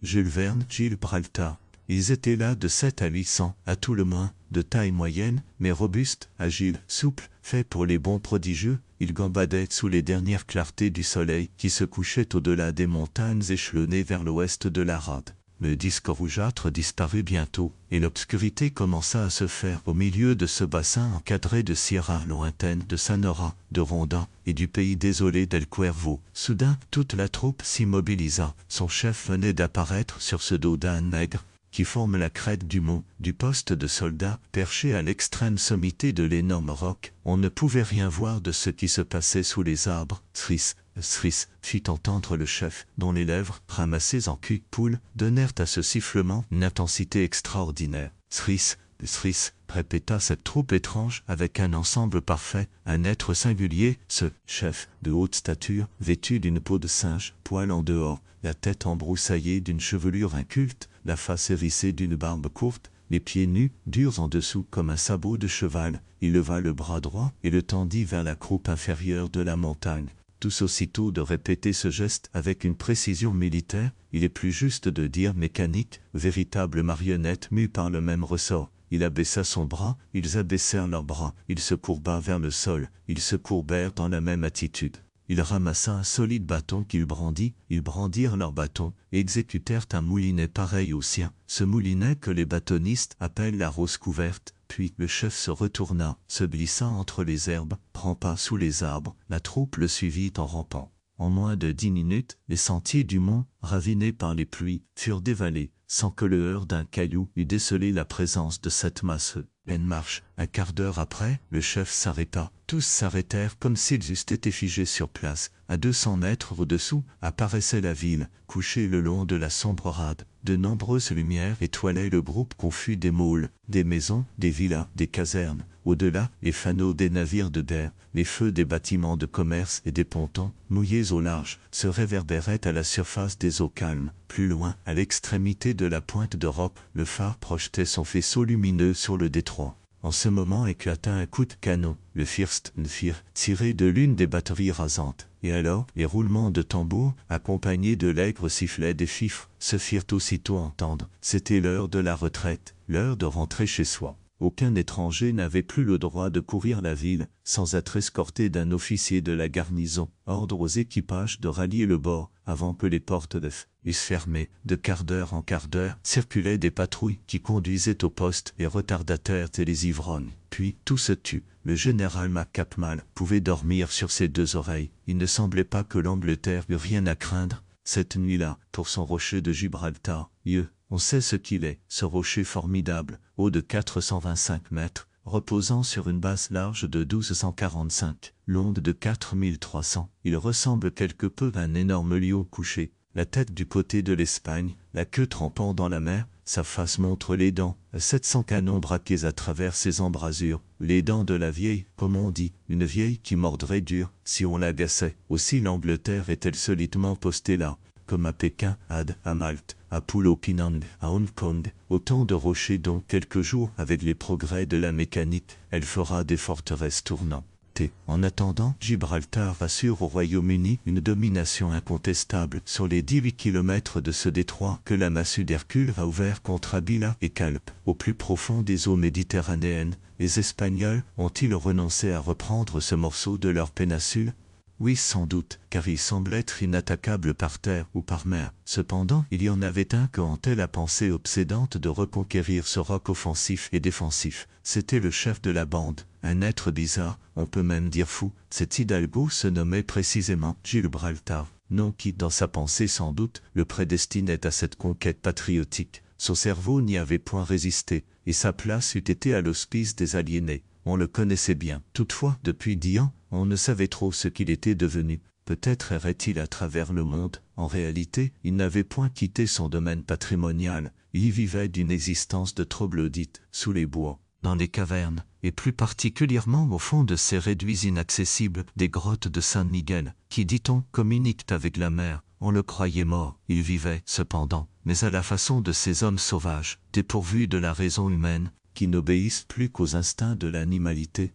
Jules Verne, Gibraltar. Ils étaient là de 7 à 800, à tout le moins, de taille moyenne, mais robustes, agiles, souples, faits pour les bonds prodigieux. Ils gambadaient sous les dernières clartés du soleil qui se couchait au-delà des montagnes échelonnées vers l'ouest de la rade. Le disque rougeâtre disparut bientôt, et l'obscurité commença à se faire au milieu de ce bassin encadré de sierras lointaines de Sanora, de Ronda et du pays désolé d'El Cuervo. Soudain, toute la troupe s'immobilisa. Son chef venait d'apparaître sur ce dos d'âne maigre, qui forme la crête du mont, du poste de soldats, perché à l'extrême sommité de l'énorme roc. On ne pouvait rien voir de ce qui se passait sous les arbres. Sris, fit entendre le chef, dont les lèvres, ramassées en cul-poule, donnèrent à ce sifflement une intensité extraordinaire. Sris, répéta cette troupe étrange avec un ensemble parfait, un être singulier, ce chef de haute stature, vêtu d'une peau de singe, poil en dehors, la tête embroussaillée d'une chevelure inculte, la face hérissée d'une barbe courte, les pieds nus, durs en dessous comme un sabot de cheval. Il leva le bras droit et le tendit vers la croupe inférieure de la montagne. Tous aussitôt de répéter ce geste avec une précision militaire, il est plus juste de dire mécanique, véritable marionnette mue par le même ressort. Il abaissa son bras, ils abaissèrent leurs bras, il se courba vers le sol, ils se courbèrent dans la même attitude. Il ramassa un solide bâton qu'il brandit, ils brandirent leur bâton et exécutèrent un moulinet pareil au sien, ce moulinet que les bâtonnistes appellent la rose couverte. Puis le chef se retourna, se glissa entre les herbes, rampa sous les arbres, la troupe le suivit en rampant. En moins de 10 minutes, les sentiers du mont, ravinés par les pluies, furent dévalés, sans que le heurt d'un caillou eût décelé la présence de cette masse. Pleine marche. Un quart d'heure après, le chef s'arrêta. Tous s'arrêtèrent comme s'ils eussent été figés sur place. À 200 mètres au-dessous, apparaissait la ville, couchée le long de la sombre rade. De nombreuses lumières étoilaient le groupe confus des môles, des maisons, des villas, des casernes. Au-delà, les fanaux des navires de guerre, les feux des bâtiments de commerce et des pontons, mouillés au large, se réverbéraient à la surface des eaux calmes. Plus loin, à l'extrémité de la pointe d'Europe, le phare projetait son faisceau lumineux sur le détroit. En ce moment éclata un coup de canon, le Fürstenfire, tiré de l'une des batteries rasantes. Et alors, les roulements de tambour, accompagnés de l'aigre sifflet des fifres, se firent aussitôt entendre. C'était l'heure de la retraite, l'heure de rentrer chez soi. Aucun étranger n'avait plus le droit de courir la ville sans être escorté d'un officier de la garnison. Ordre aux équipages de rallier le bord avant que les portes eussent fermé. De quart d'heure en quart d'heure circulaient des patrouilles qui conduisaient au poste les retardataires et les ivrognes. Puis tout se tut. Le général MacCapmal pouvait dormir sur ses deux oreilles. Il ne semblait pas que l'Angleterre eût rien à craindre cette nuit-là pour son rocher de Gibraltar. On sait ce qu'il est, ce rocher formidable, haut de 425 mètres, reposant sur une base large de 1245, longue de 4300. Il ressemble quelque peu à un énorme lion couché, la tête du côté de l'Espagne, la queue trempant dans la mer, sa face montre les dents, 700 canons braqués à travers ses embrasures, les dents de la vieille, comme on dit, une vieille qui mordrait dur si on l'agaçait. Aussi l'Angleterre est-elle solidement postée là, comme à Pékin, à Malte, à Pulau Pinang, à Hong Kong, autant de rochers dont quelques jours, avec les progrès de la mécanique, elle fera des forteresses tournantes. En attendant, Gibraltar assure au Royaume-Uni une domination incontestable sur les 18 kilomètres de ce détroit que la massue d'Hercule a ouvert contre Abila et Calpe. Au plus profond des eaux méditerranéennes, les Espagnols ont-ils renoncé à reprendre ce morceau de leur péninsule? Oui, sans doute, car il semble être inattaquable par terre ou par mer. Cependant, il y en avait un que hantait la pensée obsédante de reconquérir ce roc offensif et défensif. C'était le chef de la bande, un être bizarre, on peut même dire fou. Cet hidalgo se nommait précisément Gibraltar, nom qui, dans sa pensée sans doute, le prédestinait à cette conquête patriotique. Son cerveau n'y avait point résisté, et sa place eût été à l'hospice des aliénés. On le connaissait bien. Toutefois, depuis 10 ans, on ne savait trop ce qu'il était devenu. Peut-être errait-il à travers le monde. En réalité, il n'avait point quitté son domaine patrimonial. Il y vivait d'une existence de troglodyte, sous les bois, dans les cavernes, et plus particulièrement au fond de ces réduits inaccessibles des grottes de Saint-Miguel, qui, dit-on, communiquent avec la mer. On le croyait mort. Il vivait, cependant, mais à la façon de ces hommes sauvages, dépourvus de la raison humaine, qui n'obéissent plus qu'aux instincts de l'animalité.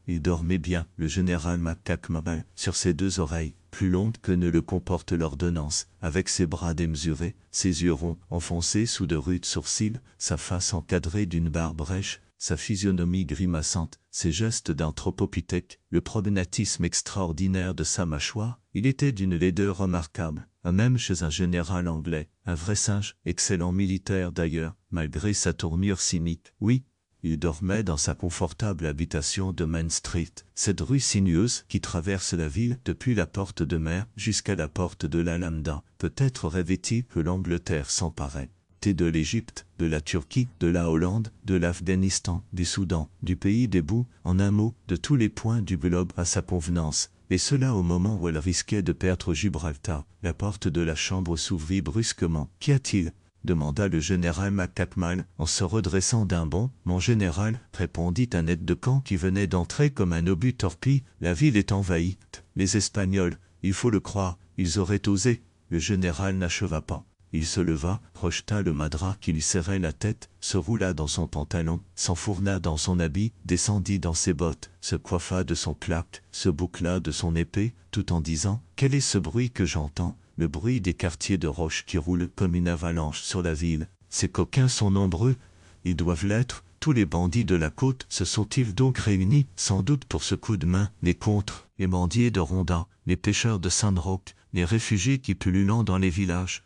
Il dormait bien, le général MacCapmal, sur ses deux oreilles. plus longue que ne le comporte l'ordonnance, avec ses bras démesurés, ses yeux ronds, enfoncés sous de rudes sourcils, sa face encadrée d'une barbe rêche, sa physionomie grimaçante, ses gestes d'anthropopithèque, le probénatisme extraordinaire de sa mâchoire, il était d'une laideur remarquable, même chez un général anglais, un vrai singe, excellent militaire d'ailleurs, malgré sa tournure cynique. Oui, il dormait dans sa confortable habitation de Main Street, cette rue sinueuse qui traverse la ville depuis la porte de mer jusqu'à la porte de la Lambda. Peut-être rêvait-il que l'Angleterre s'emparait de l'Égypte, de la Turquie, de la Hollande, de l'Afghanistan, du Soudan, du pays des boues, en un mot, de tous les points du globe à sa convenance. Et cela au moment où elle risquait de perdre Gibraltar. La porte de la chambre s'ouvrit brusquement. « Qu'y a-t-il » demanda le général McCachmal en se redressant d'un bond. « Mon général, répondit un aide-de-camp qui venait d'entrer comme un obus torpille, la ville est envahie. Les Espagnols, il faut le croire, ils auraient osé. » Le général n'acheva pas. Il se leva, rejeta le madras qui lui serrait la tête, se roula dans son pantalon, s'enfourna dans son habit, descendit dans ses bottes, se coiffa de son plaque, se boucla de son épée, tout en disant « Quel est ce bruit que j'entends ?» Le bruit des quartiers de roches qui roulent comme une avalanche sur la ville. Ces coquins sont nombreux, ils doivent l'être. Tous les bandits de la côte se sont-ils donc réunis, sans doute pour ce coup de main, les contres, les mendiers de Ronda, les pêcheurs de Sandrock, les réfugiés qui pullulent dans les villages.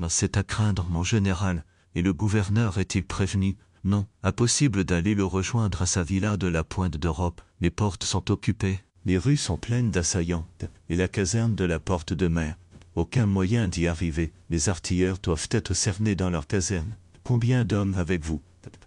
C'est à craindre, mon général. Et le gouverneur est-il prévenu? Non, impossible d'aller le rejoindre à sa villa de la Pointe d'Europe. Les portes sont occupées, les rues sont pleines d'assaillants, et la caserne de la Porte de Mer. Aucun moyen d'y arriver. Les artilleurs doivent être cernés dans leur caserne. Combien d'hommes avec vous?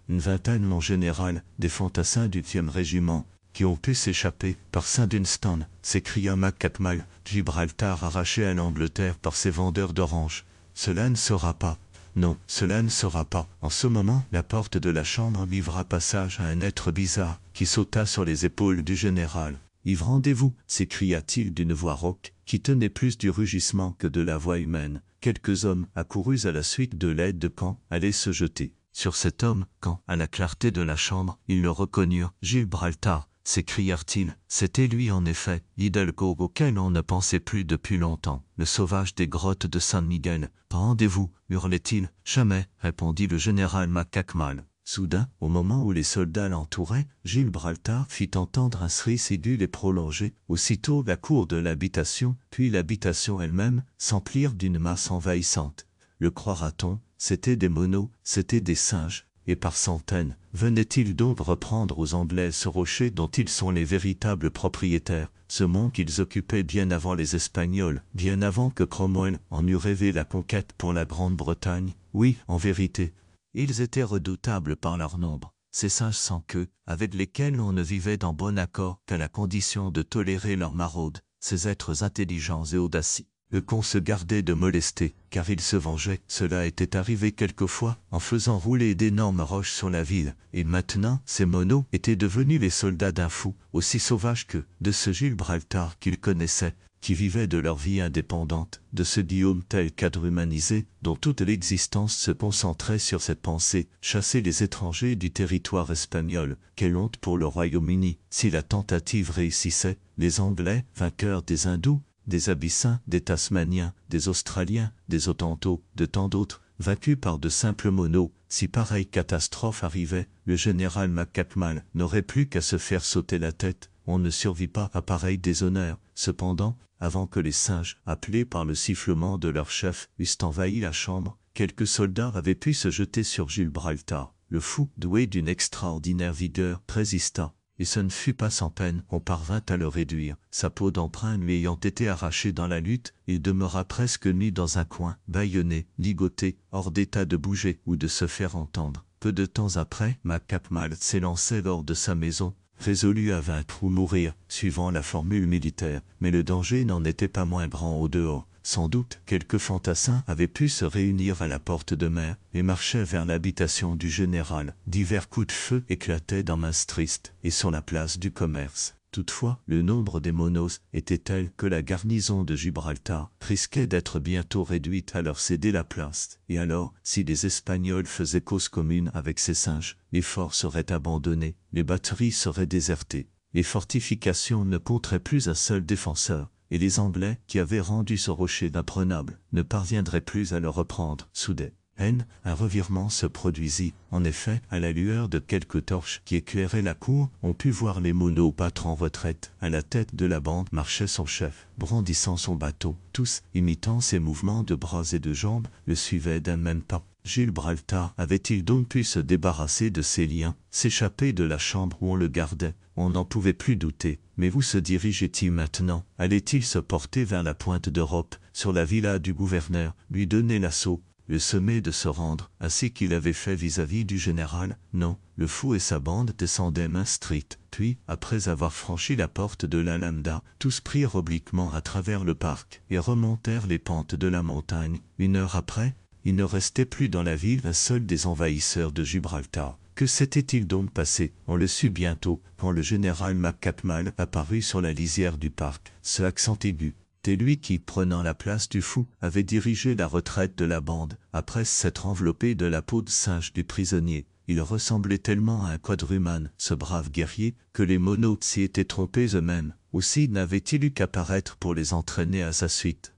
Une vingtaine, mon général, des fantassins du 10e régiment, qui ont pu s'échapper par Saint-Dunstan, s'écria McCachmal, Gibraltar arraché à l'Angleterre par ses vendeurs d'oranges. Cela ne sera pas. Non, cela ne sera pas. En ce moment, la porte de la chambre livra passage à un être bizarre qui sauta sur les épaules du général. « Yves, rendez-vous » s'écria-t-il d'une voix rauque qui tenait plus du rugissement que de la voix humaine. Quelques hommes, accourus à la suite de l'aide-de-camp, allaient se jeter sur cet homme quand, à la clarté de la chambre, ils le reconnurent. « Gibraltar » s'écrièrent-ils. C'était lui en effet, l'Hidalgo auquel on ne pensait plus depuis longtemps, le sauvage des grottes de San Miguel. « Rendez-vous » hurlait-il. « Jamais » répondit le général McCachmal. Soudain, au moment où les soldats l'entouraient, Gibraltar fit entendre un cri aigu et prolongé. Aussitôt la cour de l'habitation, puis l'habitation elle-même, s'emplirent d'une masse envahissante. Le croira-t-on, c'étaient des monos, c'étaient des singes. Et par centaines, venaient-ils donc reprendre aux Anglais ce rocher dont ils sont les véritables propriétaires, ce mont qu'ils occupaient bien avant les Espagnols, bien avant que Cromwell en eût rêvé la conquête pour la Grande-Bretagne? Oui, en vérité, ils étaient redoutables par leur nombre, ces singes sans queue, avec lesquels on ne vivait en bon accord qu'à la condition de tolérer leurs maraudes, ces êtres intelligents et audacieux. Le qu'on se gardait de molester, car il se vengeait. Cela était arrivé quelquefois, en faisant rouler d'énormes roches sur la ville. Et maintenant, ces monos étaient devenus les soldats d'un fou, aussi sauvage que de ce Gibraltar qu'ils connaissaient, qui vivaient de leur vie indépendante, de ce Guillaume tel quadrumanisé, dont toute l'existence se concentrait sur cette pensée, chasser les étrangers du territoire espagnol. Quelle honte pour le Royaume-Uni, si la tentative réussissait. Les Anglais, vainqueurs des Hindous, des Abyssins, des Tasmaniens, des Australiens, des Hottentots, de tant d'autres, vaincus par de simples monos, si pareille catastrophe arrivait, le général McCachmal n'aurait plus qu'à se faire sauter la tête. On ne survit pas à pareil déshonneur. Cependant, avant que les singes, appelés par le sifflement de leur chef, eussent envahi la chambre, quelques soldats avaient pu se jeter sur Gibraltar. Le fou, doué d'une extraordinaire vigueur, résista. Et ce ne fut pas sans peine qu'on parvint à le réduire. Sa peau d'emprunt lui ayant été arrachée dans la lutte, il demeura presque nu dans un coin, bâillonné, ligoté, hors d'état de bouger ou de se faire entendre. Peu de temps après, McCachmal s'élançait hors de sa maison, résolu à vaincre ou mourir, suivant la formule militaire. Mais le danger n'en était pas moins grand au dehors. Sans doute, quelques fantassins avaient pu se réunir à la Porte de Mer et marchaient vers l'habitation du général. Divers coups de feu éclataient dans Maastricht et sur la place du commerce. Toutefois, le nombre des monos était tel que la garnison de Gibraltar risquait d'être bientôt réduite à leur céder la place. Et alors, si les Espagnols faisaient cause commune avec ces singes, les forts seraient abandonnés, les batteries seraient désertées, les fortifications ne compteraient plus un seul défenseur, et les Anglais, qui avaient rendu ce rocher imprenable, ne parviendraient plus à le reprendre. Soudain, un revirement se produisit. En effet, à la lueur de quelques torches qui éclairaient la cour, on put voir les monos battre en retraite. À la tête de la bande marchait son chef, brandissant son bateau. Tous, imitant ses mouvements de bras et de jambes, le suivaient d'un même pas. Gibraltar avait-il donc pu se débarrasser de ses liens, s'échapper de la chambre où on le gardait? On n'en pouvait plus douter. Mais où se dirigeait-il maintenant? Allait-il se porter vers la pointe d'Europe, sur la villa du gouverneur, lui donner l'assaut, le sommet de se rendre, ainsi qu'il avait fait vis-à-vis du général? Non, le fou et sa bande descendaient Main Street, puis, après avoir franchi la porte de l'Alhambra, tous prirent obliquement à travers le parc et remontèrent les pentes de la montagne. 1 heure après, il ne restait plus dans la ville un seul des envahisseurs de Gibraltar. Que s'était-il donc passé? On le sut bientôt, quand le général McCachmal apparut sur la lisière du parc. Ce accent aigu, c'était lui qui, prenant la place du fou, avait dirigé la retraite de la bande, après s'être enveloppé de la peau de singe du prisonnier. Il ressemblait tellement à un quadrumane, ce brave guerrier, que les monos s'y étaient trompés eux-mêmes. Aussi n'avait-il eu qu'à paraître pour les entraîner à sa suite.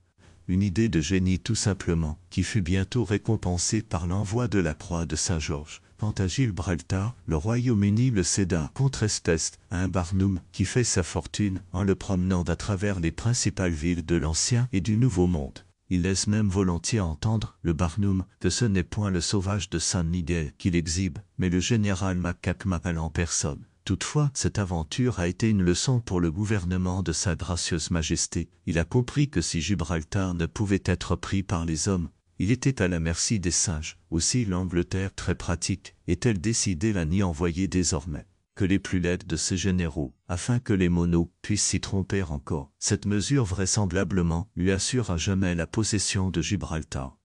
Une idée de génie tout simplement, qui fut bientôt récompensée par l'envoi de la croix de Saint-Georges. Quant à Gibraltar, le Royaume-Uni le céda contre espèce à un Barnum qui fait sa fortune en le promenant à travers les principales villes de l'Ancien et du Nouveau Monde. Il laisse même volontiers entendre, le Barnum, que ce n'est point le sauvage de Saint-Nidal qu'il exhibe, mais le général McCachmal en personne. Toutefois, cette aventure a été une leçon pour le gouvernement de Sa Gracieuse Majesté. Il a compris que si Gibraltar ne pouvait être pris par les hommes, il était à la merci des singes. Aussi l'Angleterre, très pratique, est-elle décidée à n'y envoyer désormais que les plus laides de ses généraux, afin que les monos puissent s'y tromper encore. Cette mesure vraisemblablement lui assure à jamais la possession de Gibraltar.